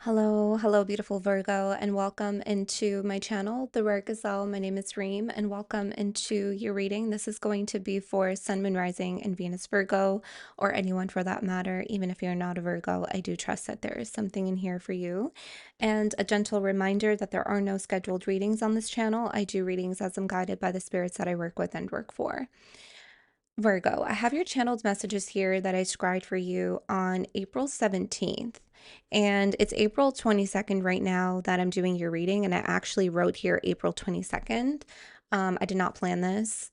Hello, beautiful Virgo, and welcome into my channel, The Rare Gazelle. My name is Reem, and welcome into your reading. This is going to be for Sun, Moon, Rising, and Venus Virgo, or anyone for that matter. Even if you're not a Virgo, I do trust that there is something in here for you. And a gentle reminder that there are no scheduled readings on this channel. I do readings as I'm guided by the spirits that I work with and work for. Virgo, I have your channeled messages here that I scribed for you on April 17th. And it's April 22nd right now that I'm doing your reading. And I actually wrote here April 22nd. I did not plan this.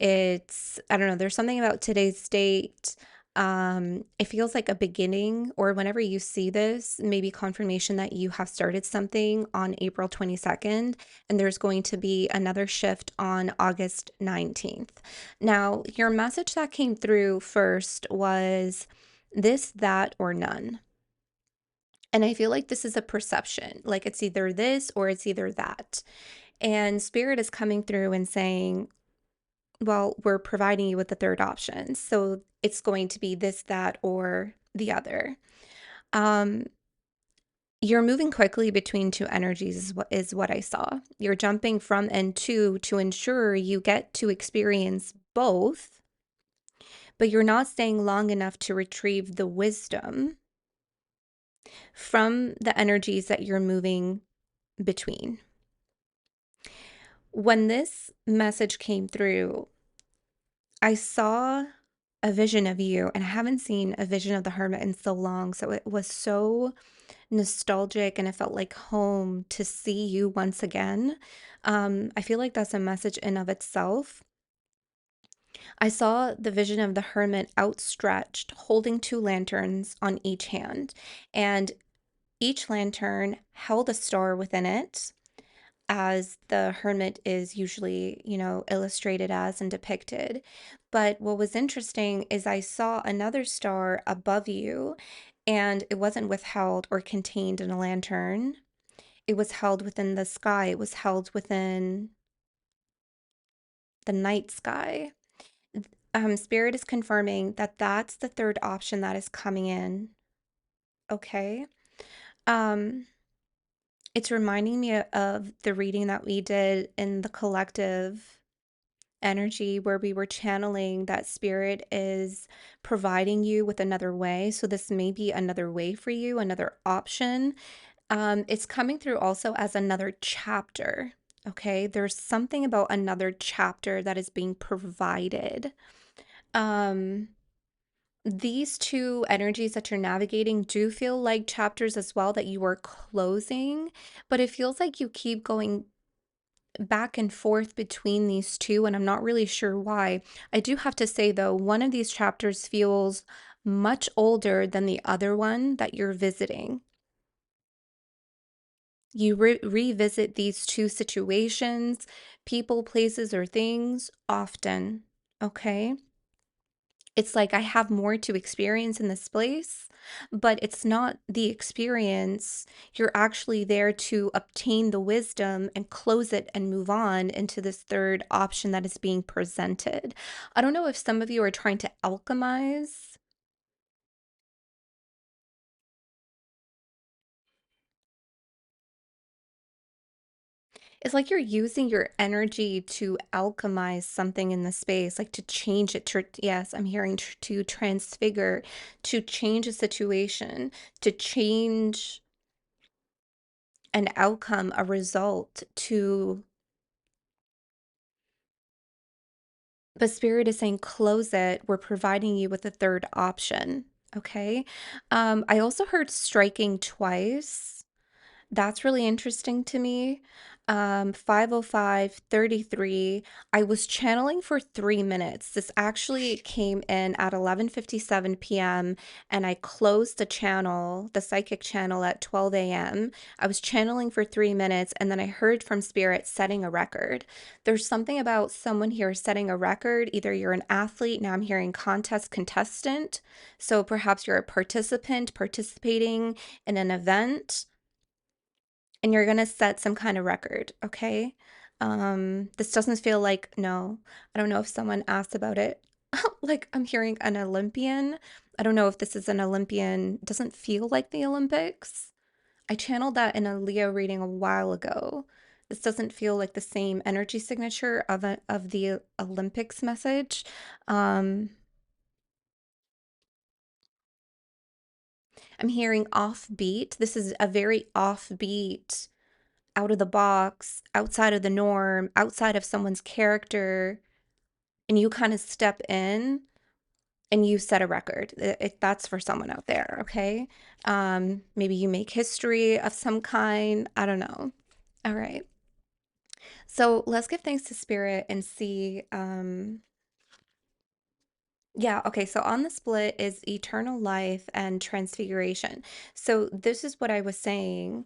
I don't know, there's something about today's date. It feels like a beginning, or whenever you see this, maybe confirmation that you have started something on April 22nd, and there's going to be another shift on August 19th. Now, your message that came through first was this, that, or none. And I feel like this is a perception, like it's either this or it's either that. And Spirit is coming through and saying, well, we're providing you with the third option. So it's going to be this, that, or the other. You're moving quickly between two energies is what I saw. You're jumping from and to ensure you get to experience both, but you're not staying long enough to retrieve the wisdom from the energies that you're moving between. When this message came through, I saw a vision of you, and I haven't seen a vision of the Hermit in so long, so it was so nostalgic and it felt like home to see you once again. I feel like that's a message in of itself. I saw the vision of the hermit outstretched, holding two lanterns on each hand, and each lantern held a star within it, as the hermit is usually, illustrated as and depicted. But what was interesting is I saw another star above you, and it wasn't withheld or contained in a lantern. It was held within the sky. It was held within the night sky. Spirit is confirming that that's the third option that is coming in. Okay. Um, it's reminding me of the reading that we did in the collective energy, where we were channeling that Spirit is providing you with another way. So this may be another way for you, another option. It's coming through also as another chapter. Okay, there's something about another chapter that is being provided. Um, these two energies that you're navigating do feel like chapters as well that you are closing, but it feels like you keep going back and forth between these two, and I'm not really sure why. I do have to say, though, one of these chapters feels much older than the other one that you're visiting. You revisit these two situations, people, places, or things often, okay? It's like I have more to experience in this place, but it's not the experience. You're actually there to obtain the wisdom and close it and move on into this third option that is being presented. I don't know if some of you are trying to alchemize. It's like you're using your energy to alchemize something in the space, like to change it to, yes, I'm hearing to transfigure, to change a situation, to change an outcome, a result, to, but Spirit is saying, close it. We're providing you with a third option. Okay. I also heard striking twice. That's really interesting to me. 5:05:33. I was channeling for 3 minutes. This actually came in at 11:57 p.m. and I closed the channel, the psychic channel, at 12 a.m. I was channeling for 3 minutes, and then I heard from Spirit setting a record. There's something about someone here setting a record. Either you're an athlete, now I'm hearing contest contestant. So perhaps you're a participant participating in an event, and you're gonna set some kind of record, okay? This doesn't feel like, no, I don't know if someone asked about it. Like, I'm hearing an Olympian. I don't know if this is an Olympian. It doesn't feel like the Olympics. I channeled that in a Leo reading a while ago. This doesn't feel like the same energy signature of the Olympics message. Um, I'm hearing offbeat. This is a very offbeat, out of the box, outside of the norm, outside of someone's character, and you kind of step in and you set a record. That's for someone out there, okay? Maybe you make history of some kind. I don't know. All right. So let's give thanks to Spirit and see. Yeah, okay. So on the split is eternal life and transfiguration. So this is what I was saying.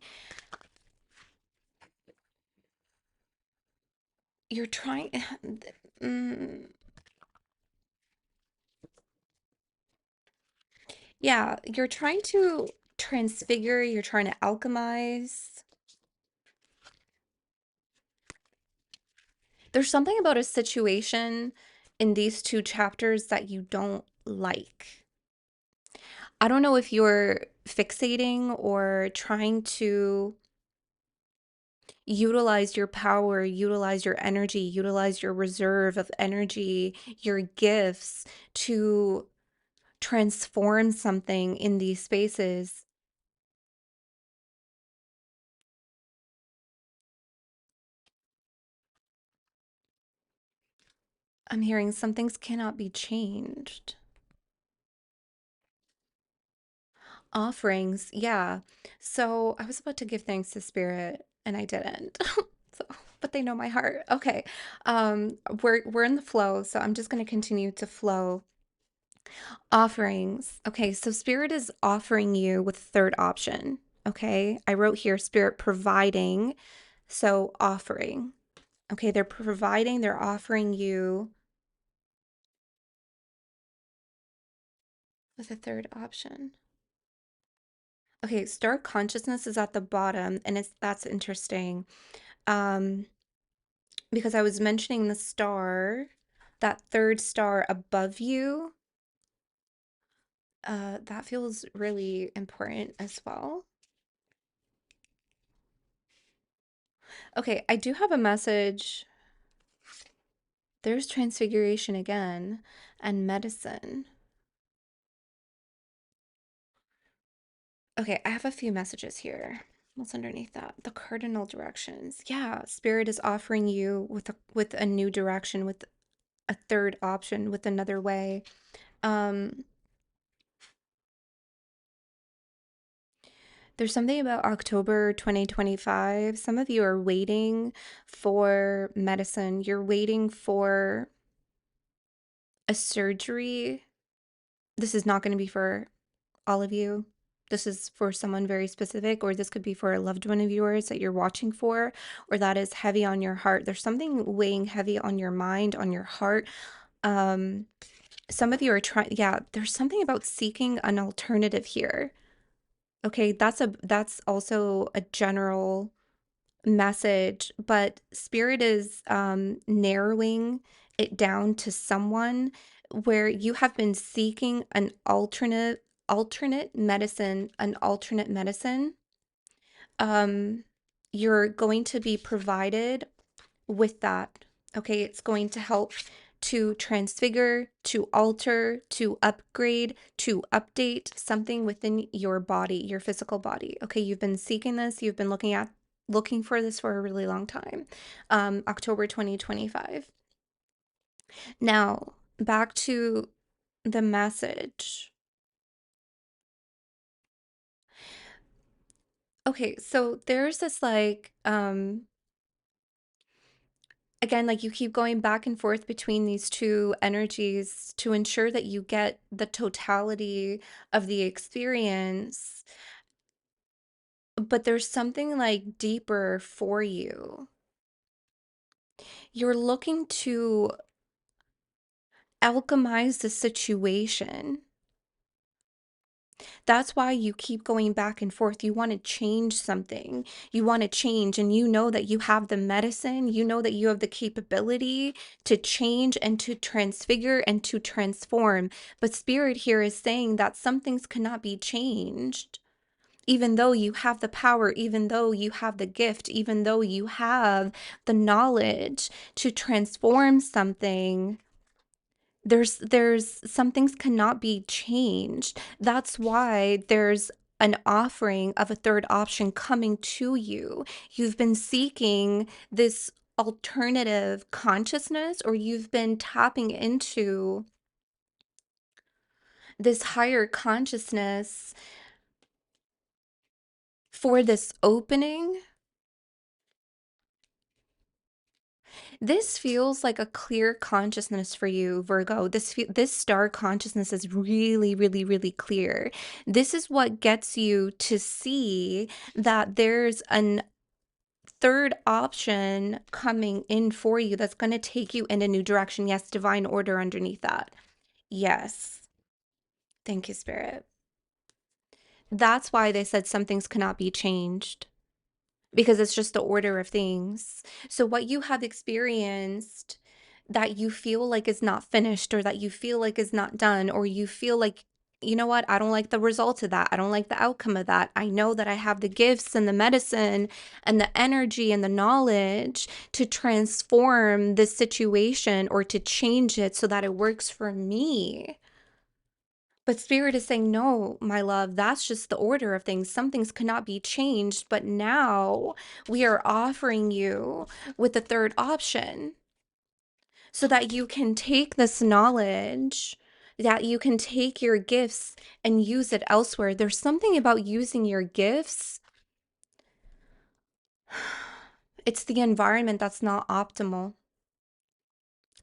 You're trying. Mm, yeah, you're trying to transfigure, you're trying to alchemize. There's something about a situation in these two chapters that you don't like. I don't know if you're fixating or trying to utilize your power, utilize your energy, utilize your reserve of energy, your gifts to transform something in these spaces. I'm hearing some things cannot be changed. Offerings, yeah. So I was about to give thanks to Spirit and I didn't. So, but they know my heart. Okay. We're in the flow, so I'm just going to continue to flow. Offerings. Okay, so Spirit is offering you with third option. Okay. I wrote here Spirit providing, so offering. Okay, they're providing, they're offering you with a third option. Okay, star consciousness is at the bottom, and that's interesting. Um, because I was mentioning the star, that third star above you, that feels really important as well. Okay, I do have a message. There's transfiguration again and medicine. Okay, I have a few messages here. What's underneath that? The cardinal directions. Yeah, Spirit is offering you with a new direction, with a third option, with another way. Um, there's something about October 2025. Some of you are waiting for medicine. You're waiting for a surgery. This is not going to be for all of you. This is for someone very specific, or this could be for a loved one of yours that you're watching for, or that is heavy on your heart. There's something weighing heavy on your mind, on your heart. Um, some of you are trying, yeah, there's something about seeking an alternative here. Okay, that's also a general message, but Spirit is narrowing it down to someone where you have been seeking an alternate medicine, an alternate medicine. Um, you're going to be provided with that. Okay, it's going to help to transfigure, to alter, to upgrade, to update something within your body, your physical body. Okay, you've been seeking this, you've been looking for this for a really long time. October 2025. Now, back to the message. Okay, so there's this like again, like you keep going back and forth between these two energies to ensure that you get the totality of the experience, but there's something like deeper for you. You're looking to alchemize the situation. That's why you keep going back and forth. You want to change something. You want to change, and you know that you have the medicine. You know that you have the capability to change and to transfigure and to transform. But Spirit here is saying that some things cannot be changed. even though you have the power, even though you have the gift, even though you have the knowledge to transform something, there's some things cannot be changed. That's why there's an offering of a third option coming to you. You've been seeking this alternative consciousness, or you've been tapping into this higher consciousness for this opening. This feels like a clear consciousness for you, Virgo. This star consciousness is really, really, really clear. This is what gets you to see that there's an third option coming in for you that's going to take you in a new direction. Yes, divine order underneath that. Yes. Thank you, Spirit. That's why they said some things cannot be changed, because it's just the order of things. So what you have experienced that you feel like is not finished, or that you feel like is not done, or you feel like, you know what, I don't like the result of that. I don't like the outcome of that. I know that I have the gifts and the medicine and the energy and the knowledge to transform this situation or to change it so that it works for me. But Spirit is saying, no, my love, that's just the order of things. Some things cannot be changed. But now we are offering you with the third option so that you can take this knowledge, that you can take your gifts and use it elsewhere. There's something about using your gifts. It's the environment that's not optimal,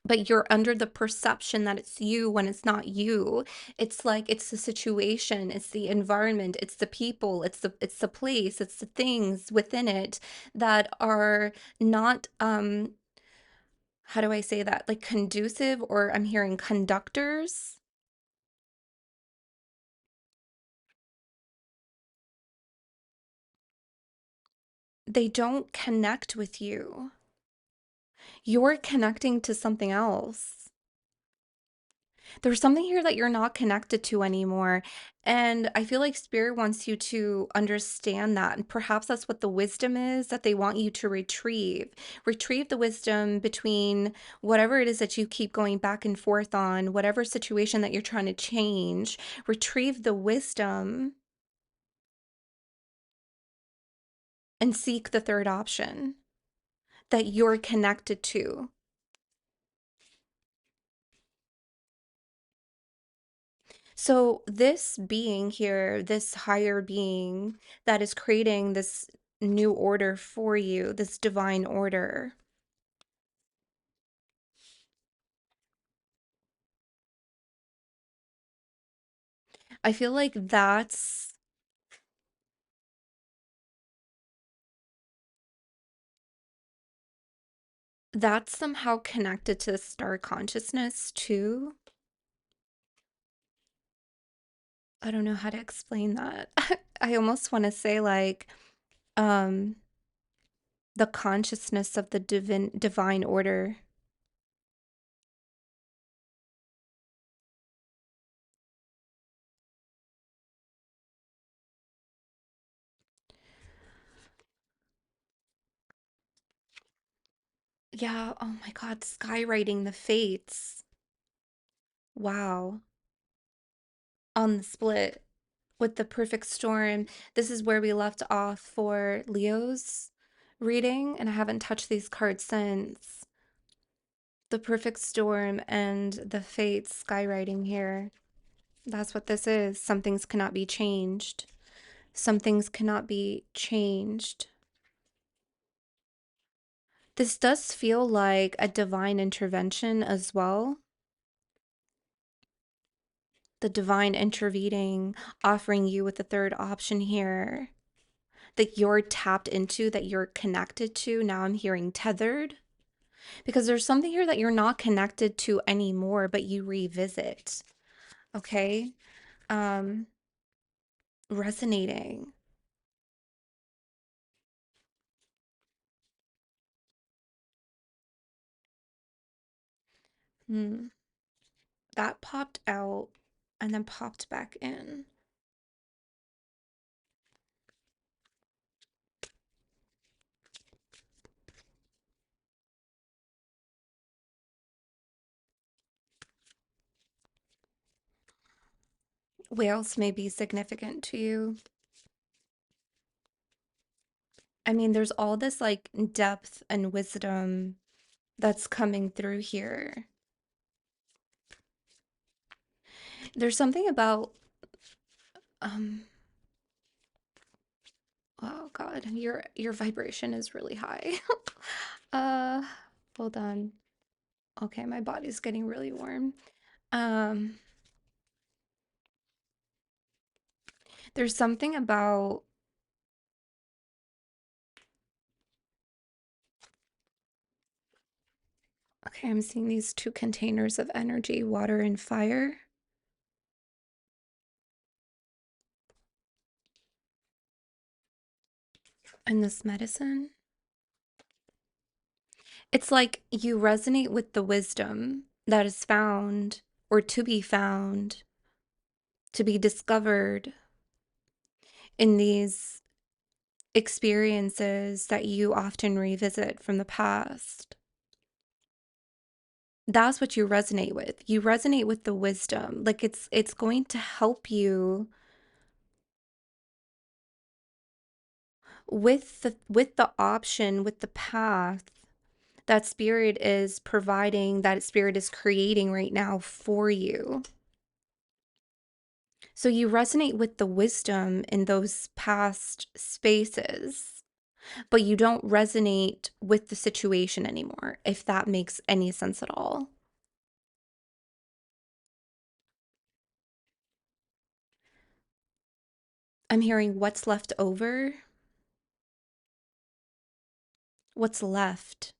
but you're under the perception that it's you when it's not you. It's like it's the situation, it's the environment, it's the people, it's the place, it's the things within it that are not how do I say that? Like conducive, or I'm hearing conductors. They don't connect with you. You're connecting to something else. There's something here that you're not connected to anymore. And I feel like Spirit wants you to understand that. And perhaps that's what the wisdom is that they want you to retrieve. Retrieve the wisdom between whatever it is that you keep going back and forth on, whatever situation that you're trying to change. Retrieve the wisdom and seek the third option that you're connected to. So, this being here, this higher being that is creating this new order for you, this divine order, I feel like that's somehow connected to star consciousness too. I don't know how to explain that. I almost want to say like um the consciousness of the divine order. Yeah, oh my God, skywriting the fates. Wow. On the split with the perfect storm. This is where we left off for Leo's reading, and I haven't touched these cards since. The perfect storm and the fates skywriting here. That's what this is. Some things cannot be changed. Some things cannot be changed. This does feel like a divine intervention as well. The divine intervening, offering you with the third option here that you're tapped into, that you're connected to. Now I'm hearing tethered, because there's something here that you're not connected to anymore, but you revisit. Okay? Um, resonating. Hmm. That popped out and then popped back in. Whales may be significant to you. I mean, there's all this like depth and wisdom that's coming through here. There's something about um oh God, your vibration is really high. uh Hold on. Okay, my body's getting really warm. Um there's something about okay, I'm seeing these two containers of energy, water and fire, and this medicine. It's like you resonate with the wisdom that is found or to be discovered in these experiences that you often revisit from the past. That's what you resonate with. You resonate with the wisdom. Like it's going to help you with the option, with the path that spirit is providing, that spirit is creating right now for you. So you resonate with the wisdom in those past spaces, but you don't resonate with the situation anymore, if that makes any sense at all. I'm hearing what's left over, what's left.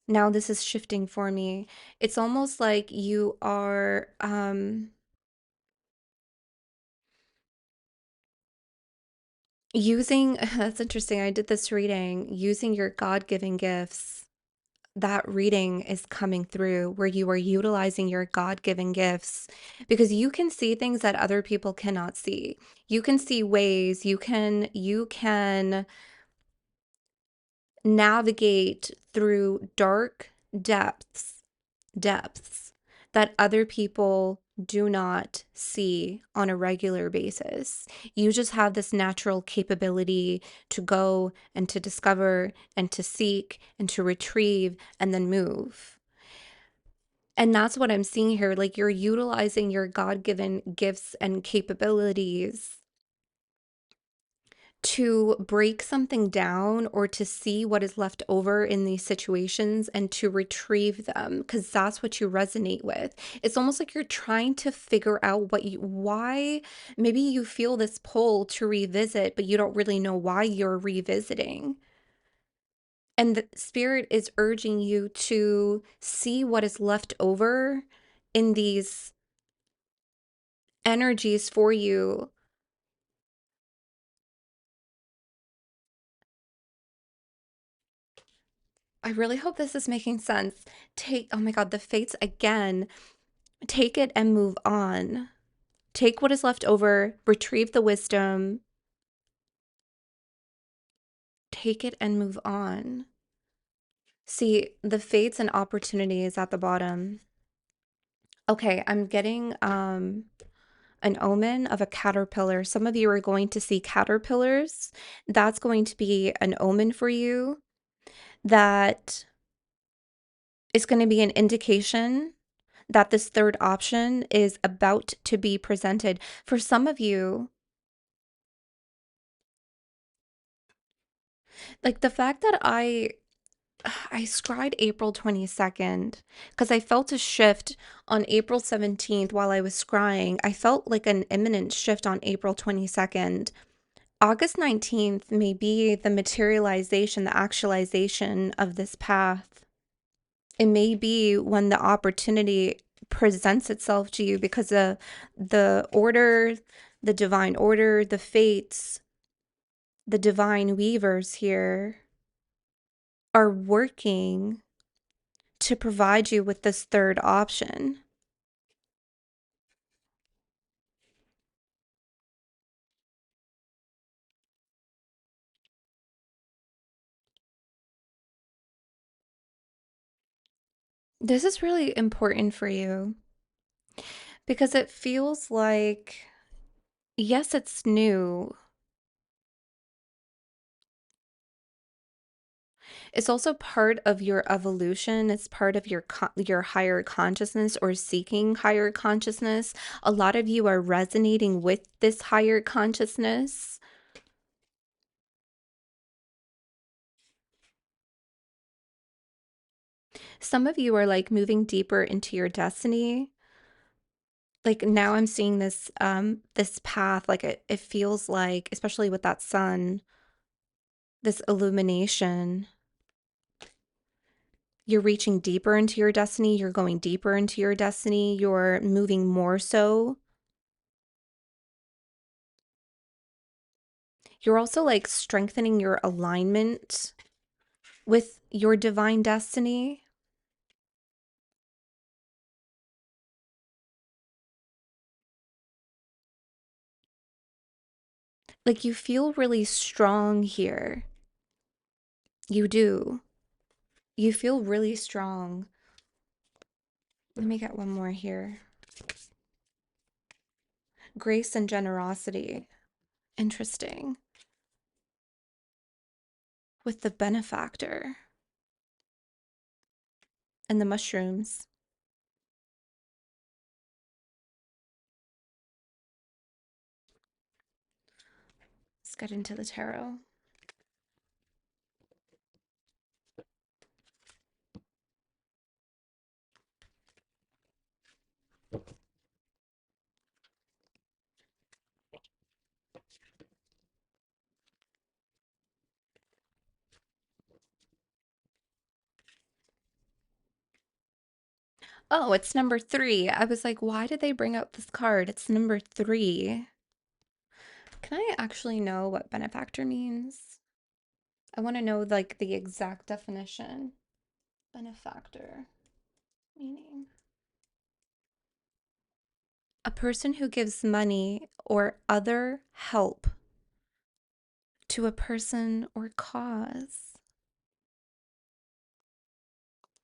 Now this is shifting for me. It's almost like you are using, that's interesting. I did this reading using your God-given gifts. That reading is coming through where you are utilizing your God-given gifts because you can see things that other people cannot see. You can see ways, you can navigate through dark depths that other people do not see on a regular basis. You just have this natural capability to go and to discover and to seek and to retrieve and then move. And that's what I'm seeing here. Like you're utilizing your God-given gifts and capabilities to break something down or to see what is left over in these situations and to retrieve them because that's what you resonate with. It's almost like you're trying to figure out why maybe you feel this pull to revisit, but you don't really know why you're revisiting. And the spirit is urging you to see what is left over in these energies for you. I really hope this is making sense. Oh my God, the fates again. Take it and move on. Take what is left over, retrieve the wisdom, take it and move on. See, the fates and opportunities at the bottom. Okay, I'm getting an omen of a caterpillar. Some of you are going to see caterpillars. That's going to be an omen for you. That is going to be an indication that this third option is about to be presented. For some of you, like the fact that I scried April 22nd because I felt a shift on April 17th while I was scrying. I felt like an imminent shift on April 22nd. August 19th may be the materialization, the actualization of this path. It may be when the opportunity presents itself to you because the order, the divine order, the fates, the divine weavers here are working to provide you with this third option. This is really important for you. Because it feels like, yes, it's new. It's also part of your evolution. It's part of your higher consciousness or seeking higher consciousness. A lot of you are resonating with this higher consciousness. Some of you are like moving deeper into your destiny. Like now I'm seeing this path, like it feels like, especially with that sun, this illumination. You're reaching deeper into your destiny, you're going deeper into your destiny, you're moving more so. You're also like strengthening your alignment with your divine destiny. Like you feel really strong here. You do. You feel really strong. Let me get one more here. Grace and generosity. Interesting. With the benefactor and the mushrooms. Let's get into the tarot. Oh, it's number 3. I was like, why did they bring out this card? It's number 3. Can I actually know what benefactor means? I want to know like the exact definition. Benefactor meaning a person who gives money or other help to a person or cause.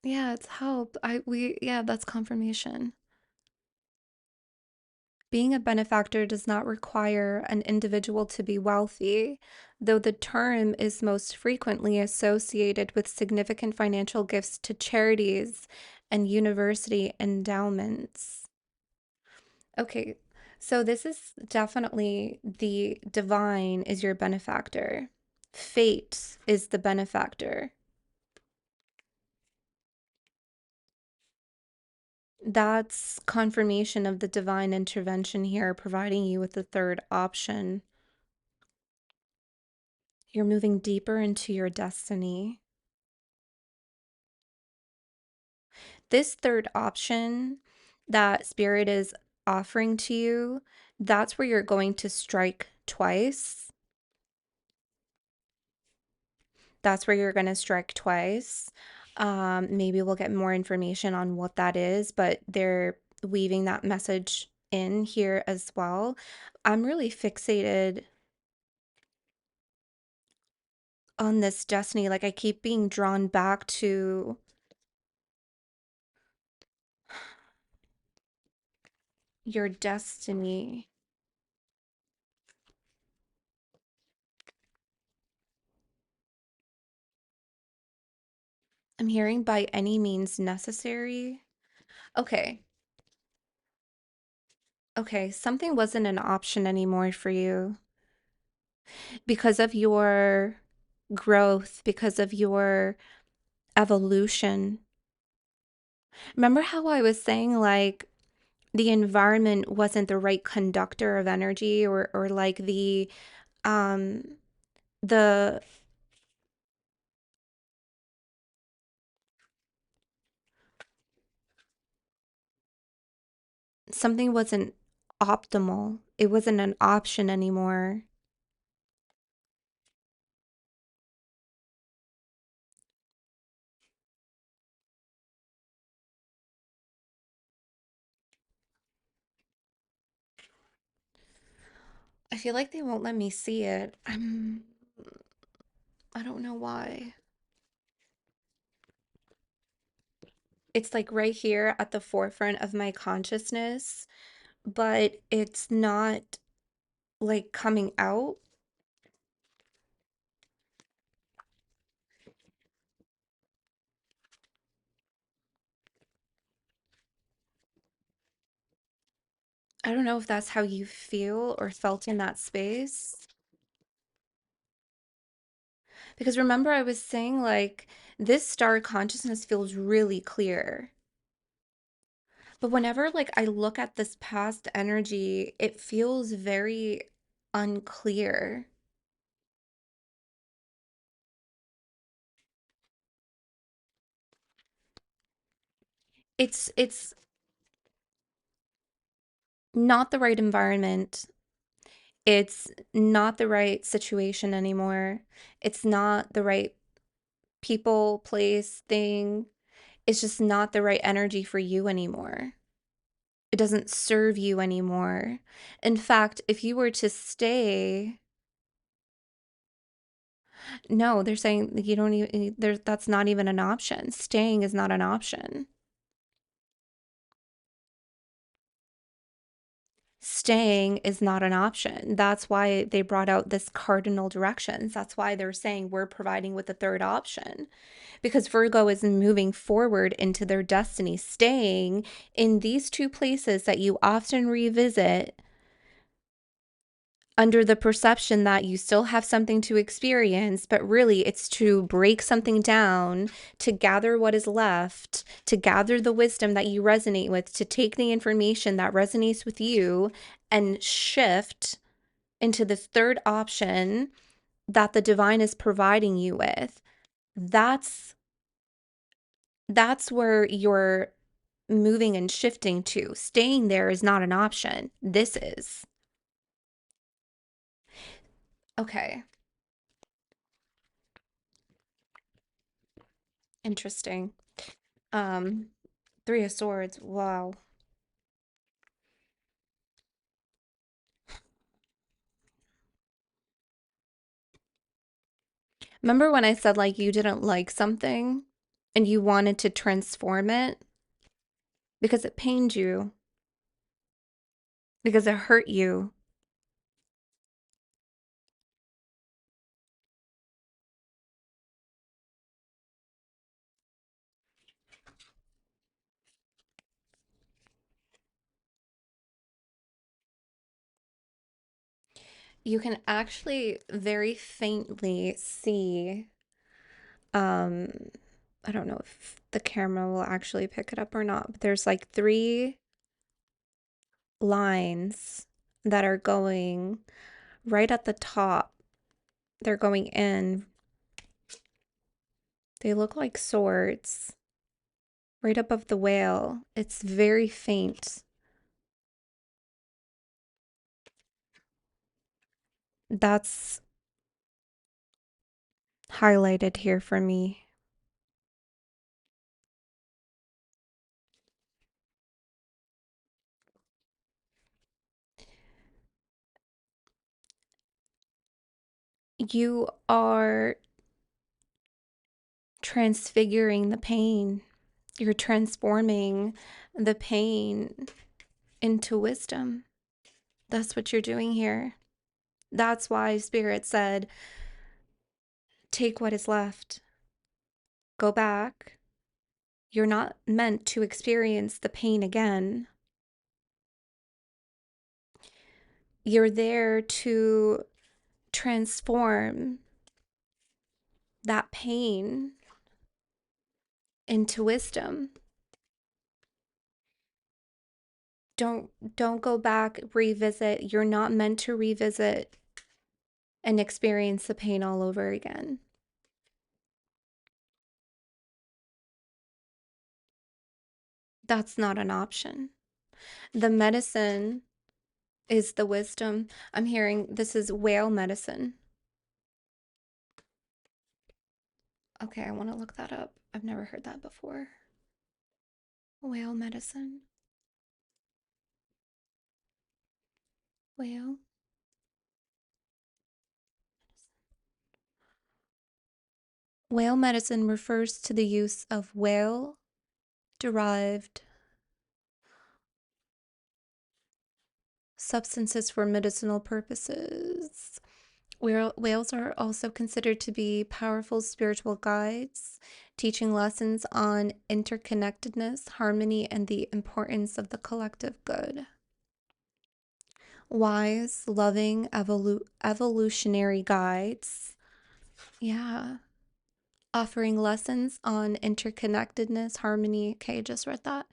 Yeah, it's help. Yeah, that's confirmation. Being a benefactor does not require an individual to be wealthy, though the term is most frequently associated with significant financial gifts to charities and university endowments. Okay, so this is definitely the divine is your benefactor. Fate is the benefactor. That's confirmation of the divine intervention here, providing you with the third option. You're moving deeper into your destiny. This third option that Spirit is offering to you, that's where you're going to strike twice. That's where you're going to strike twice. Maybe we'll get more information on what that is, but they're weaving that message in here as well. I'm really fixated on this destiny. Like I keep being drawn back to your destiny. I'm hearing by any means necessary. Okay. Okay, something wasn't an option anymore for you because of your growth, because of your evolution. Remember how I was saying like the environment wasn't the right conductor of energy or like um the something wasn't optimal. It wasn't an option anymore. I feel like they won't let me see it. I don't know why. it's like right here at the forefront of my consciousness, but it's not like coming out. I don't know if that's how you feel or felt in that space. Because remember, I was saying like this star consciousness feels really clear. But whenever like I look at this past energy, it feels very unclear. It's not the right environment. It's not the right situation anymore. It's not the right people, place, thing. It's just not the right energy for you anymore. It doesn't serve you anymore. In fact, if you were to stay, no, they're saying you don't even, that's not even an option. Staying is not an option. Staying is not an option. That's why they brought out this cardinal directions. That's why they're saying we're providing with the third option because Virgo is moving forward into their destiny, staying in these two places that you often revisit under the perception that you still have something to experience, but really it's to break something down, to gather what is left, to gather the wisdom that you resonate with, to take the information that resonates with you and shift into this third option that the divine is providing you with. That's that's where you're moving and shifting to. Staying there is not an option. This is. Okay, interesting. Um, Three of Swords. Wow. Remember when I said like you didn't like something and you wanted to transform it because it pained you, because it hurt you? You can actually very faintly see, um, I don't know if the camera will actually pick it up or not, but there's like three lines that are going right at the top. They're going in. They look like swords right above the whale. It's very faint. That's highlighted here for me. You are transfiguring the pain. You're transforming the pain into wisdom. That's what you're doing here. That's why Spirit said, take what is left, go back. You're not meant to experience the pain again. You're there to transform that pain into wisdom. Don't go back, revisit. You're not meant to revisit and experience the pain all over again. That's not an option. The medicine is the wisdom. I'm hearing this is whale medicine. Okay, I want to look that up. I've never heard that before. Whale medicine. Whale. Whale medicine refers to the use of whale derived substances for medicinal purposes. Whales are also considered to be powerful spiritual guides, teaching lessons on interconnectedness, harmony, and the importance of the collective good. Wise, loving, evolutionary guides. Yeah. Offering lessons on interconnectedness, harmony. Okay, just read that.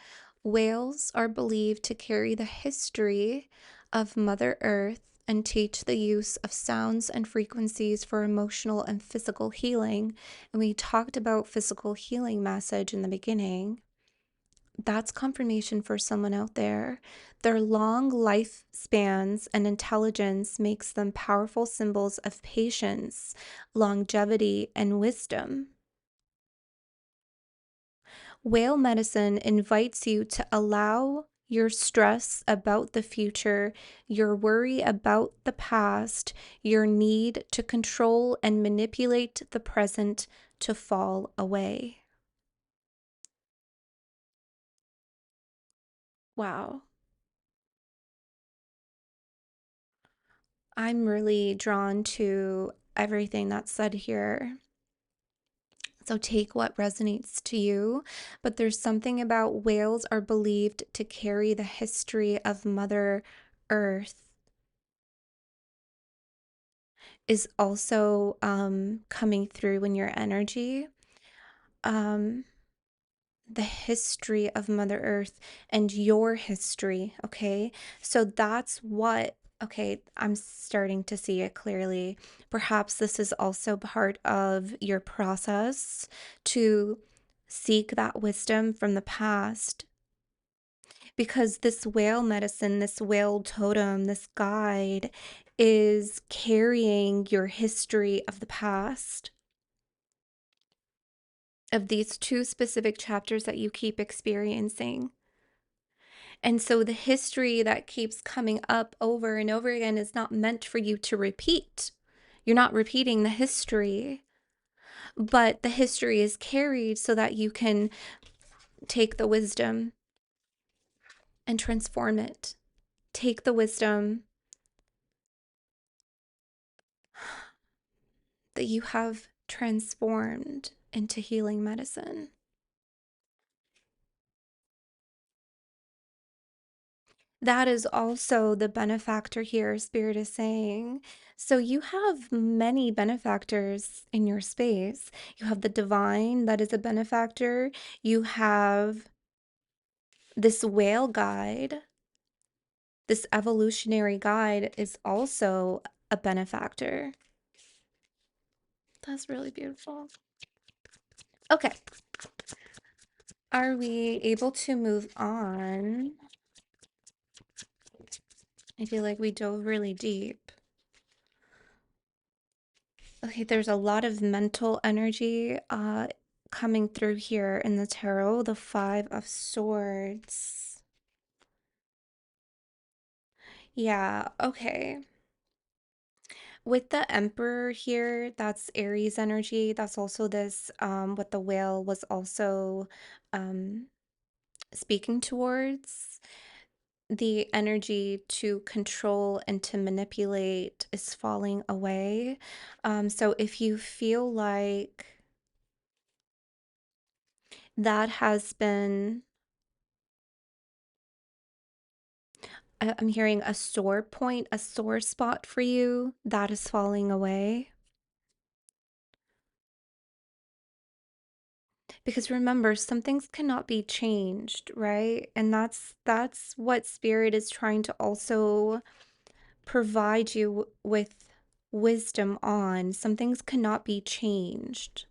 Whales are believed to carry the history of Mother Earth and teach the use of sounds and frequencies for emotional and physical healing. And we talked about physical healing message in the beginning. That's confirmation for someone out there. Their long lifespans and intelligence makes them powerful symbols of patience, longevity, and wisdom. Whale medicine invites you to allow your stress about the future, your worry about the past, your need to control and manipulate the present to fall away. Wow. I'm really drawn to everything that's said here. So take what resonates to you. But there's something about whales are believed to carry the history of Mother Earth is also coming through in your energy. Um, the history of Mother Earth and your history, okay? So that's what, okay, I'm starting to see it clearly. Perhaps this is also part of your process to seek that wisdom from the past. Because this whale medicine, this whale totem, this guide is carrying your history of the past, of these two specific chapters that you keep experiencing. And so the history that keeps coming up over and over again is not meant for you to repeat. You're not repeating the history, but the history is carried so that you can take the wisdom and transform it. Take the wisdom that you have transformed into healing medicine. That is also the benefactor here, Spirit is saying. So you have many benefactors in your space. You have the divine that is a benefactor. You have this whale guide. This evolutionary guide is also a benefactor. That's really beautiful. Okay. Are we able to move on? I feel like we dove really deep. Okay, there's a lot of mental energy coming through here in the tarot, the Five of Swords. Yeah, okay. With the Emperor here, that's Aries energy. That's also this, what the whale was also speaking towards. The energy to control and to manipulate is falling away. So if you feel like that has been, I'm hearing a sore point, a sore spot for you, that is falling away. Because remember, some things cannot be changed, right? And that's what Spirit is trying to also provide you with wisdom on. Some things cannot be changed.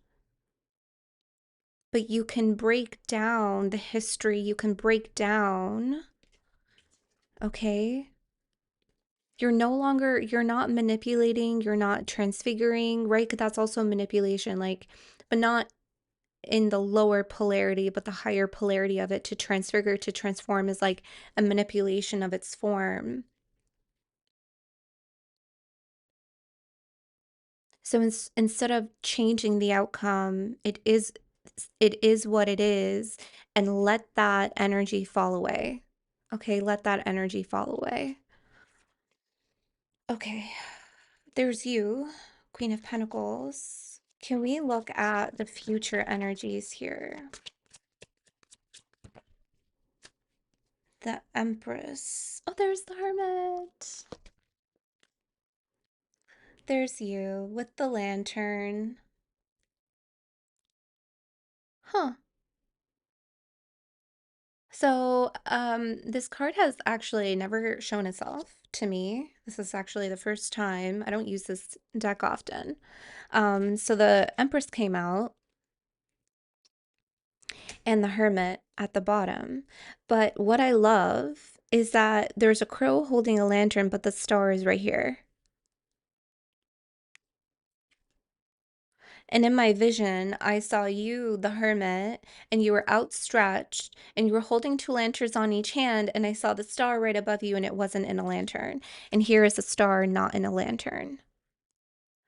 But you can break down the history, you can break down, okay? You're not manipulating, you're not transfiguring, right? 'Cause that's also manipulation, like, but not in the lower polarity, but the higher polarity of it. To transfigure, to transform is like a manipulation of its form. So instead of changing the outcome, it is it is what it is, and let that energy fall away. Okay, let that energy fall away. Okay, there's you, Queen of Pentacles. Can we look at the future energies here? The Empress. Oh, there's the Hermit. There's you with the Lantern. Huh. So, this card has actually never shown itself to me. This is actually the first time. I don't use this deck often. So the Empress came out and the Hermit at the bottom. But what I love is that there's a crow holding a lantern, but the star is right here. And in my vision, I saw you, the Hermit, and you were outstretched, and you were holding two lanterns on each hand, and I saw the star right above you, and it wasn't in a lantern. And here is a star not in a lantern.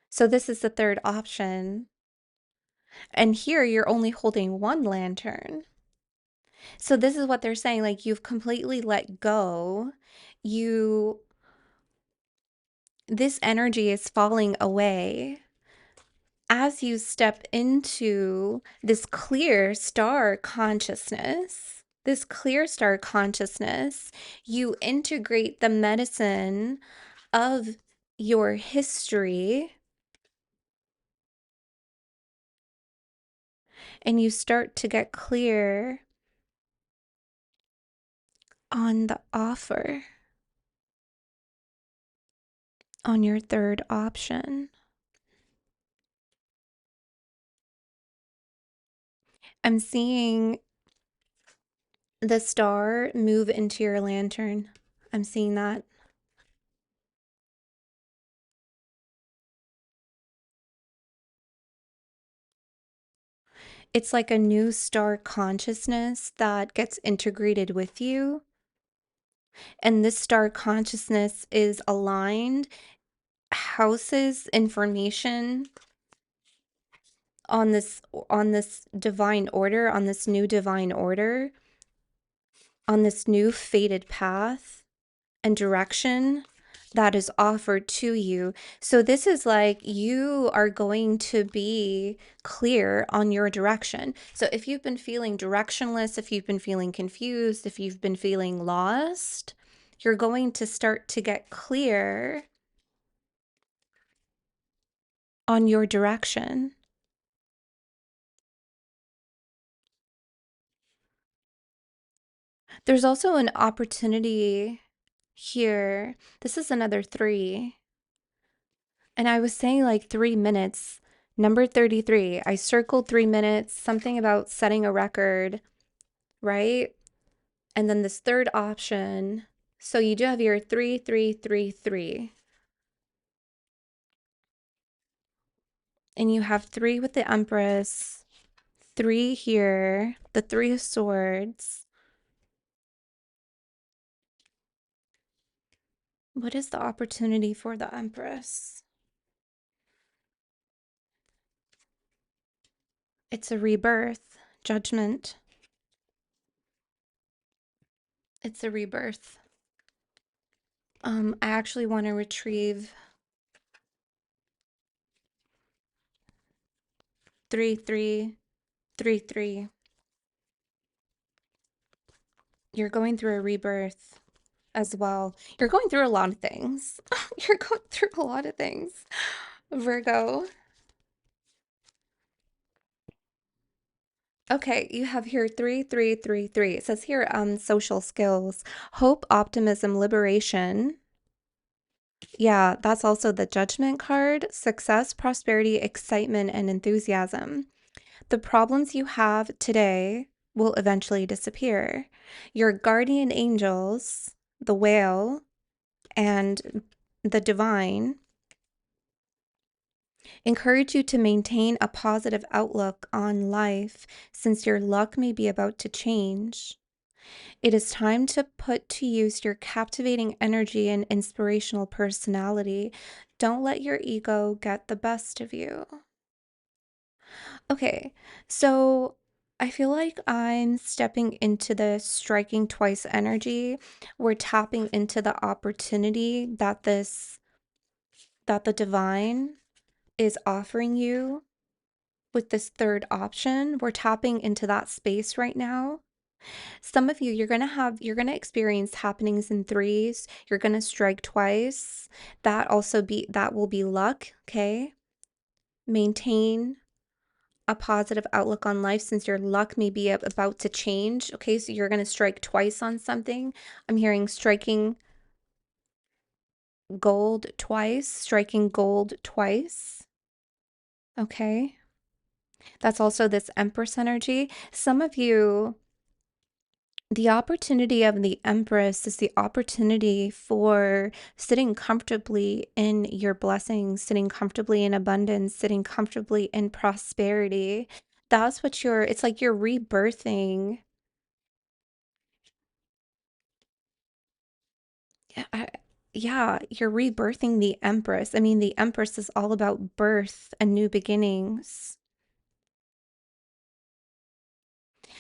So this is the third option. And here you're only holding one lantern. So this is what they're saying, like you've completely let go. This energy is falling away as you step into this clear star consciousness. This clear star consciousness, you integrate the medicine of your history and you start to get clear on the offer, on your third option. I'm seeing the star move into your lantern. I'm seeing that. It's like a new star consciousness that gets integrated with you. And this star consciousness is aligned, houses information on this divine order, on this new divine order, on this new fated path and direction that is offered to you. So this is like you are going to be clear on your direction. So if you've been feeling directionless, if you've been feeling confused, if you've been feeling lost, you're going to start to get clear on your direction. There's also an opportunity here. This is another 3. And I was saying like 3 minutes. Number 33. I circled 3 minutes, something about setting a record, right? And then this third option. So you do have your 3, 3, 3, 3. And you have 3 with the Empress, 3 here, the 3 of Swords. What is the opportunity for the Empress? It's a rebirth, judgment. It's a rebirth. I actually want to retrieve 3, 3, 3, 3. You're going through a rebirth as well. You're going through a lot of things. You're going through a lot of things, Virgo. Okay, you have here 3, 3, 3, 3. It says here, social skills, hope, optimism, liberation. Yeah, that's also the Judgment card, success, prosperity, excitement, and enthusiasm. The problems you have today will eventually disappear. Your guardian angels, the whale, and the divine encourage you to maintain a positive outlook on life since your luck may be about to change. It is time to put to use your captivating energy and inspirational personality. Don't let your ego get the best of you. Okay, so I feel like I'm stepping into the striking twice energy. We're tapping into the opportunity that the divine is offering you with this third option. We're tapping into that space right now. Some of you, you're going to experience happenings in threes. You're going to strike twice. That will be luck, okay? Maintain a positive outlook on life since your luck may be about to change. Okay, so you're going to strike twice on something. I'm hearing striking gold twice. Okay. That's also this Empress energy. Some of you, the opportunity of the Empress is the opportunity for sitting comfortably in your blessings, sitting comfortably in abundance, sitting comfortably in prosperity. That's what it's like you're rebirthing. Yeah, yeah, you're rebirthing the Empress. I mean, the Empress is all about birth and new beginnings.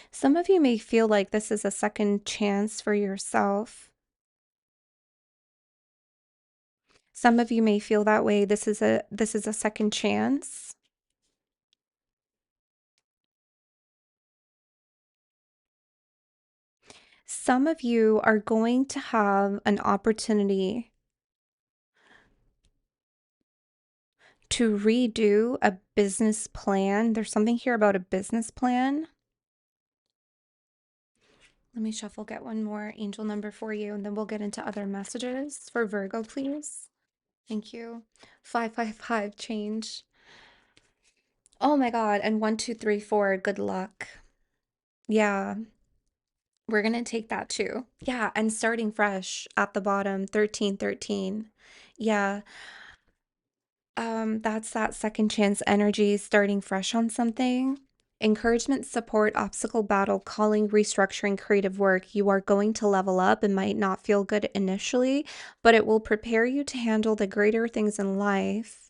Some of you may feel like this is a second chance for yourself. Some of you may feel that way. This is a second chance. Some of you are going to have an opportunity to redo a business plan. There's something here about a business plan. Let me shuffle, get one more angel number for you, and then we'll get into other messages. For Virgo, please. Thank you. 555 change. Oh my God. And 1, 2, 3, 4. Good luck. Yeah, we're gonna take that too. Yeah, and starting fresh at the bottom, 1313. Yeah. That's that second chance energy, starting fresh on something. Encouragement, support, obstacle battle, calling, restructuring, creative work. You are going to level up. It might not feel good initially, but it will prepare you to handle the greater things in life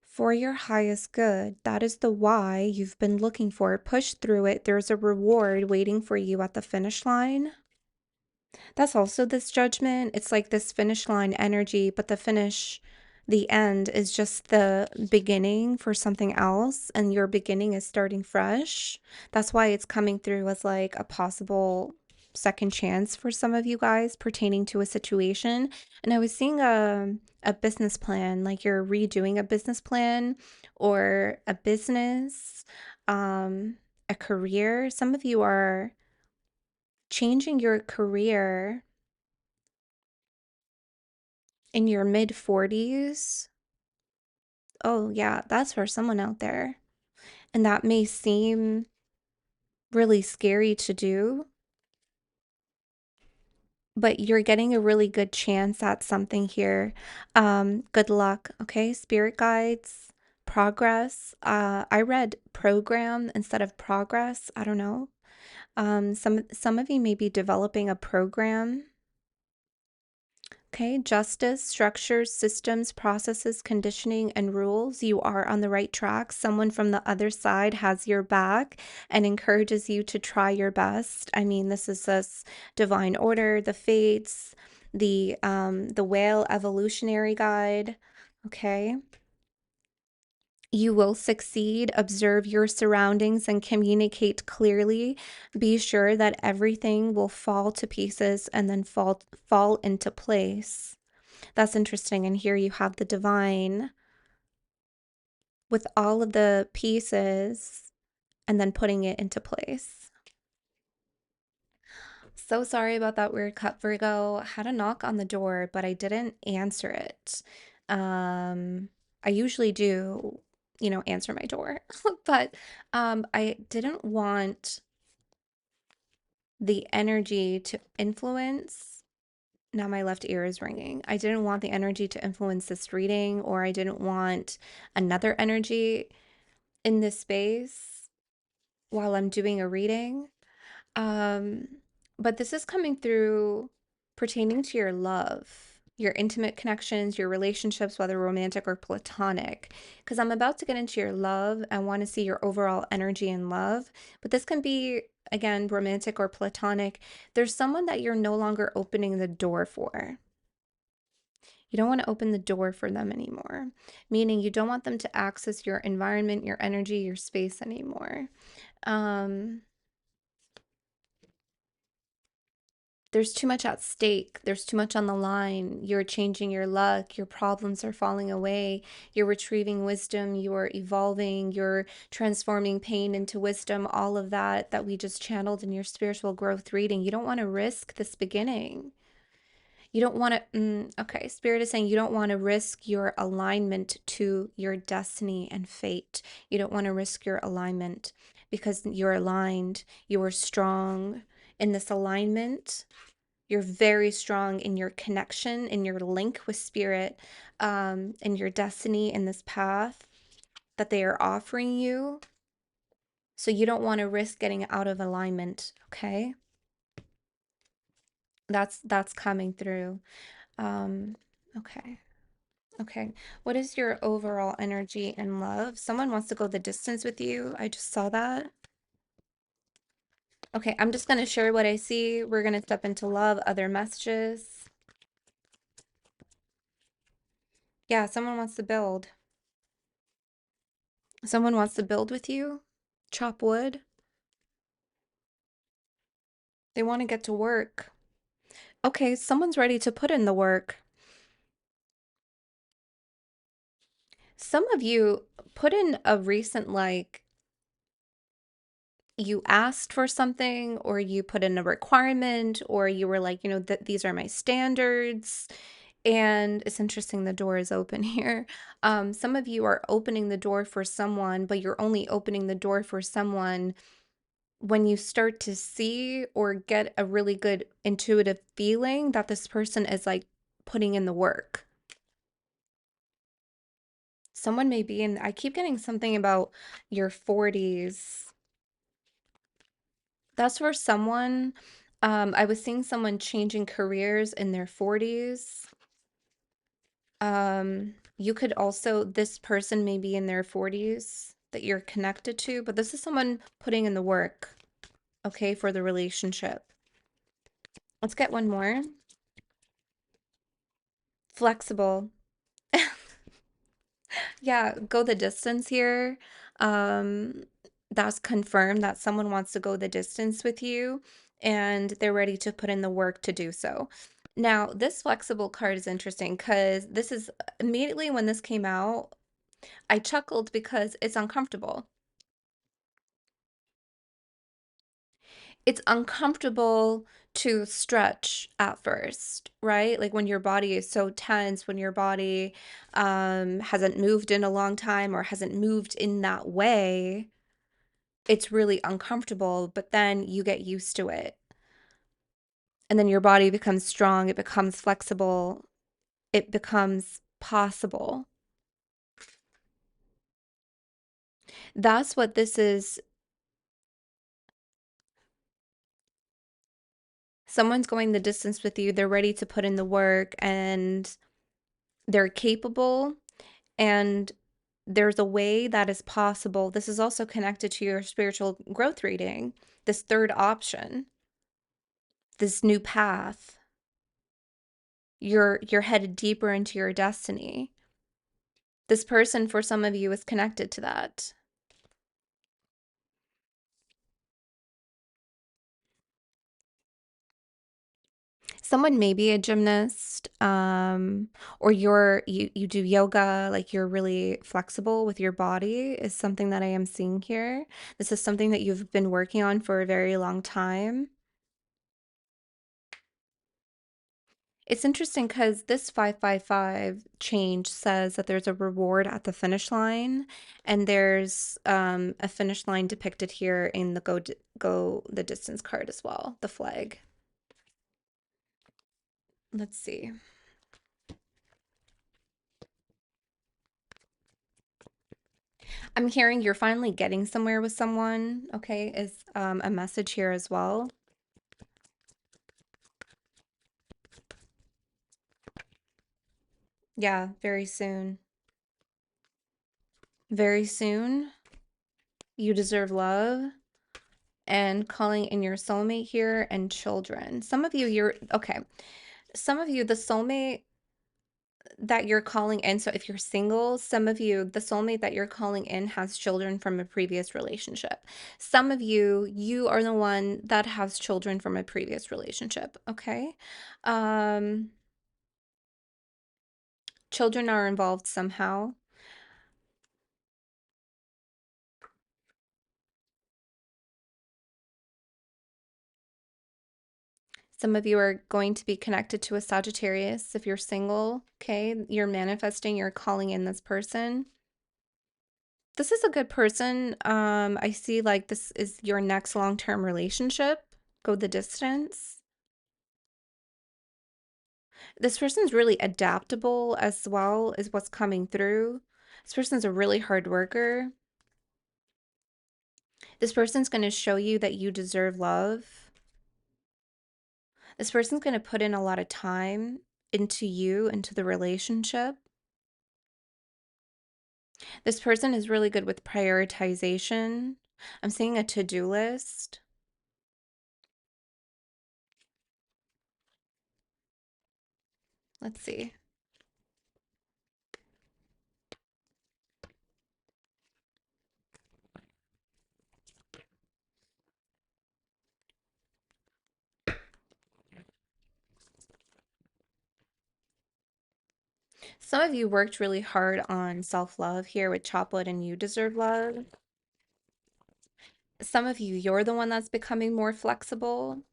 for your highest good. That is the why you've been looking for. Push through it. There's a reward waiting for you at the finish line. That's also this judgment. It's like this finish line energy, but the end is just the beginning for something else, and your beginning is starting fresh. That's why it's coming through as like a possible second chance for some of you guys pertaining to a situation. And I was seeing a business plan, like you're redoing a business plan or a business, a career. Some of you are changing your career in your mid 40s. Oh, yeah, that's for someone out there. And that may seem really scary to do, but you're getting a really good chance at something here. Good luck, okay? Spirit guides, progress. I read program instead of progress. I don't know. Some of you may be developing a program. Okay, justice, structures, systems, processes, conditioning, and rules. You are on the right track. Someone from the other side has your back and encourages you to try your best. I mean, this is this divine order, the fates, the whale evolutionary guide. Okay. You will succeed. Observe your surroundings and communicate clearly. Be sure that everything will fall to pieces and then fall into place. That's interesting. And here you have the divine with all of the pieces and then putting it into place. So sorry about that weird cut, Virgo. I had a knock on the door, but I didn't answer it. I usually do, answer my door, but I didn't want the energy to influence. Now my left ear is ringing. I didn't want the energy to influence this reading, or I didn't want another energy in this space while I'm doing a reading. Um, but this is coming through pertaining to your love. your intimate connections, your relationships, whether romantic or platonic. Because I'm about to get into your love. I want to see your overall energy in love. But this can be, again, romantic or platonic. There's someone that you're no longer opening the door for. You don't want to open the door for them anymore, meaning you don't want them to access your environment, your energy, your space anymore. There's too much at stake. There's too much on the line. You're changing your luck. Your problems are falling away. You're retrieving wisdom. You're evolving. You're transforming pain into wisdom. All of that that we just channeled in your spiritual growth reading. You don't want to risk this beginning. You don't want to, okay, Spirit is saying you don't want to risk your alignment to your destiny and fate. You don't want to risk your alignment because you're aligned. You are strong in this alignment. You're very strong in your connection, in your link with Spirit, in your destiny, in this path that they are offering you. So you don't want to risk getting out of alignment, okay? That's coming through. Okay. Okay. What is your overall energy and love? Someone wants to go the distance with you. I just saw that. Okay, I'm just going to share what I see. We're going to step into love, other messages. Yeah, someone wants to build. Someone wants to build with you, chop wood. They want to get to work. Okay, someone's ready to put in the work. Some of you put in a recent, like, you asked for something, or you put in a requirement, or you were like, these are my standards. And it's interesting, the door is open here. Some of you are opening the door for someone, but you're only opening the door for someone when you start to see or get a really good intuitive feeling that this person is like putting in the work. Someone may be in, I keep getting something about your 40s. That's for someone. I was seeing someone changing careers in their 40s. You could also, this person may be in their 40s that you're connected to, but this is someone putting in the work, okay, for the relationship. Let's get one more. Flexible. Yeah, go the distance here. Um, that's confirmed that someone wants to go the distance with you and they're ready to put in the work to do so. Now, this flexible card is interesting because this is immediately when this came out, I chuckled because it's uncomfortable. It's uncomfortable to stretch at first, right? Like when your body is so tense, when your body hasn't moved in a long time or hasn't moved in that way, it's really uncomfortable, but then you get used to it. And then your body becomes strong, it becomes flexible, it becomes possible. That's what this is. Someone's going the distance with you, they're ready to put in the work, and they're capable, and there's a way that is possible. This is also connected to your spiritual growth reading, this third option, this new path. You're headed deeper into your destiny. This person, for some of you, is connected to that. Someone may be a gymnast, or you do yoga, like you're really flexible with your body is something that I am seeing here. This is something that you've been working on for a very long time. It's interesting because this 555 change says that there's a reward at the finish line, and there's a finish line depicted here in the go the distance card as well, the flag. Let's see. I'm hearing you're finally getting somewhere with someone, okay, is a message here as well. Yeah, very soon. Very soon. You deserve love and calling in your soulmate here and children. Some of you, you're okay. Some of you, the soulmate that you're calling in, so if you're single, some of you, the soulmate that you're calling in has children from a previous relationship. Some of you, you are the one that has children from a previous relationship, okay? Um, Children are involved somehow. Some of you are going to be connected to a Sagittarius if you're single, okay? You're manifesting, you're calling in this person. This is a good person. I see like this is your next long-term relationship. Go the distance. This person's really adaptable as well as what's coming through. This person's a really hard worker. This person's going to show you that you deserve love. This person's going to put in a lot of time into you, into the relationship. This person is really good with prioritization. I'm seeing a to-do list. Let's see. Some of you worked really hard on self-love here with Chopwood and you deserve love. Some of you, you're the one that's becoming more flexible.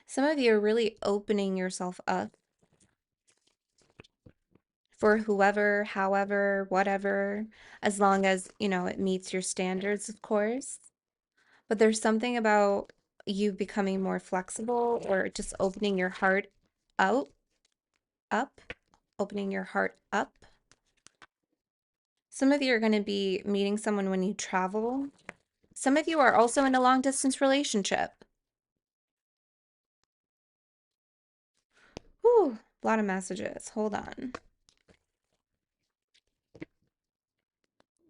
Some of you are really opening yourself up for whoever, however, whatever, as long as, you know, it meets your standards, of course. But there's something about you becoming more flexible or just opening your heart out, up, opening your heart up. Some of you are going to be meeting someone when you travel. Some of you are also in a long distance relationship. Whew, a lot of messages. Hold on.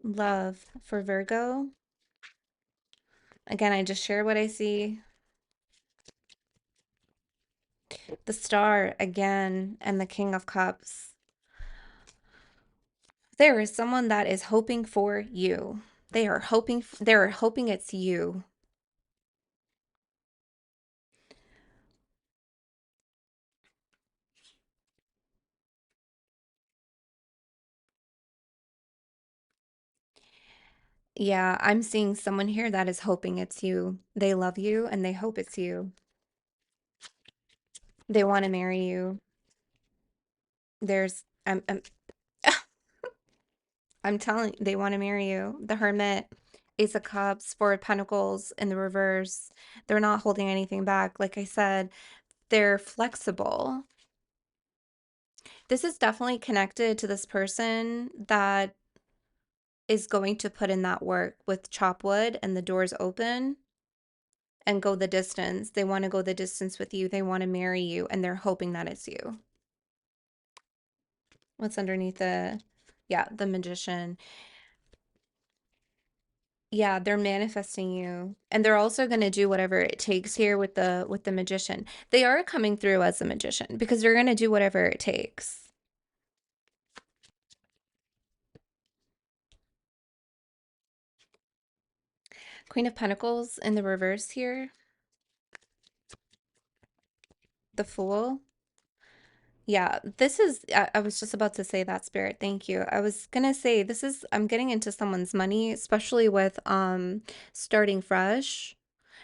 Love for Virgo. Again, I just share what I see. The Star again and the King of Cups. There is someone that is hoping for you. They're hoping it's you. Yeah, I'm seeing someone here that is hoping it's you. They love you and they hope it's you. They want to marry you. There's I'm telling they want to marry you. The Hermit, Ace of Cups, Four of Pentacles in the reverse. They're not holding anything back. Like I said, they're flexible. This is definitely connected to this person that is going to put in that work with chop wood and the doors open and go the distance. They want to go the distance with you. They want to marry you and they're hoping that it's you. What's underneath yeah, the Magician. Yeah, they're manifesting you. And they're also going to do whatever it takes here with the Magician. They are coming through as a magician because they're going to do whatever it takes. Queen of Pentacles in the reverse here. The Fool. Yeah, this is, I was just about to say that, Spirit. Thank you. I was gonna say this is, I'm getting into someone's money, especially with starting fresh.